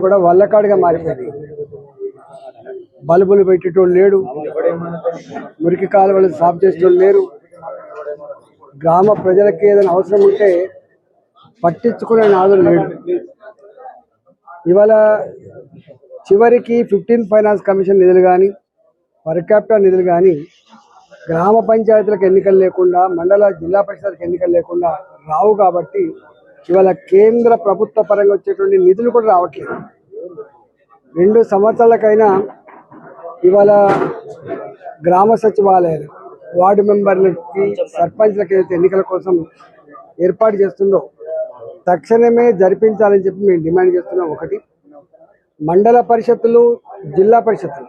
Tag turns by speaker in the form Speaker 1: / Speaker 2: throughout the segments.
Speaker 1: కూడా వల్లకాడుగా మారిపోయింది. బల్బులు పెట్టేటోళ్ళు లేడు, మురికి కాలువలు సాఫ్ చేసేటోళ్ళు లేరు. గ్రామ ప్రజలకి ఏదైనా అవసరం ఉంటే పట్టించుకునే నాదులు లేడు. ఇవాళ చివరికి 15th ఫైనాన్స్ కమిషన్ నిధులు కానీ, పర్ క్యాపిటల్ నిధులు కానీ గ్రామ పంచాయతీలకు ఎన్నికలు లేకుండా, మండల జిల్లా పరిషత్లకు ఎన్నికలు లేకుండా రావు. కాబట్టి ఇవాళ కేంద్ర ప్రభుత్వ పరంగా వచ్చేటువంటి నిధులు కూడా రావట్లేదు. 2 సంవత్సరాలకైనా ఇవాళ గ్రామ సచివాలయాలు, వార్డు మెంబర్లకి, సర్పంచ్లకి ఏదైతే ఎన్నికల కోసం ఏర్పాటు చేస్తుందో తక్షణమే జరిపించాలని చెప్పి మేము డిమాండ్ చేస్తున్నాం. ఒకటి, మండల పరిషత్తులు, జిల్లా పరిషత్తులు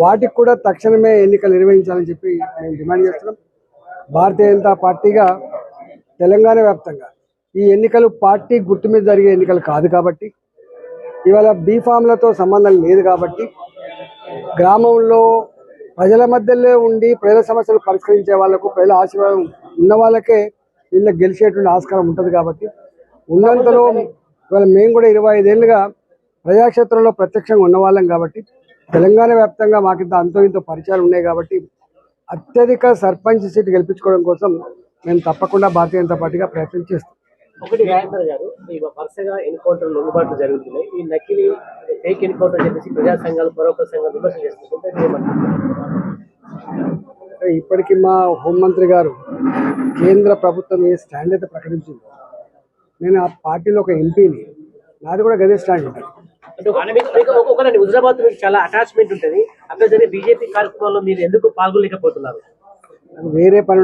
Speaker 1: వాటికి కూడా తక్షణమే ఎన్నికలు నిర్వహించాలని చెప్పి మేము డిమాండ్ చేస్తున్నాం. భారతీయ జనతా పార్టీగా తెలంగాణ వ్యాప్తంగా ఈ ఎన్నికలు పార్టీ గుర్తు మీద జరిగే ఎన్నికలు కాదు. కాబట్టి ఇవాళ బీఫామ్లతో సంబంధం లేదు. కాబట్టి గ్రామంలో ప్రజల మధ్యలో ఉండి ప్రజల సమస్యలు పరిష్కరించే వాళ్ళకు, ప్రజల ఆశీర్వాదం ఉన్న వాళ్ళకే వీళ్ళ గెలిచేటువంటి ఆస్కారం ఉంటుంది. కాబట్టి ఉన్నంతలో ఇవాళ మేము కూడా 25 ఏళ్ళుగా ప్రజాక్షేత్రంలో ప్రత్యక్షంగా ఉన్నవాళ్ళం. కాబట్టి తెలంగాణ వ్యాప్తంగా మాకింత అంతో ఇంతో పరిచయాలు ఉన్నాయి. కాబట్టి అత్యధిక సర్పంచ్ సీటు గెలిపించుకోవడం కోసం మేము తప్పకుండా భారతీయ జనతా పార్టీగా ప్రయత్నం చేస్తాం.
Speaker 2: ఒకటి రాజేంద్ర గారు, ఈ వరుసగా ఎన్కౌంటర్ లొంగుబాట్లు జరుగుతున్నాయి. ఈ నకిలీ ఫేక్ ఎన్కౌంటర్ చెప్పేసి ప్రజా సంఘాలు, పరోక్ష సంఘాలు విమర్శలు చేస్తుంటే
Speaker 1: ఇప్పటికీ మా హోంమంత్రి గారు కేంద్ర ప్రభుత్వం ఏ స్టాండ్ అయితే ప్రకటించింది, నేను ఆ పార్టీలో ఒక ఎంపీని, నాది కూడా గదే స్టాండ్ ఉంటుంది.
Speaker 2: ఒకనండి, హుజరాబాద్ మీకు చాలా అటాచ్మెంట్ ఉంటుంది. అక్కడ జరిగే బీజేపీ కార్యక్రమంలో మీరు ఎందుకు పాల్గొనలేకపోతున్నారు?
Speaker 1: వేరే పని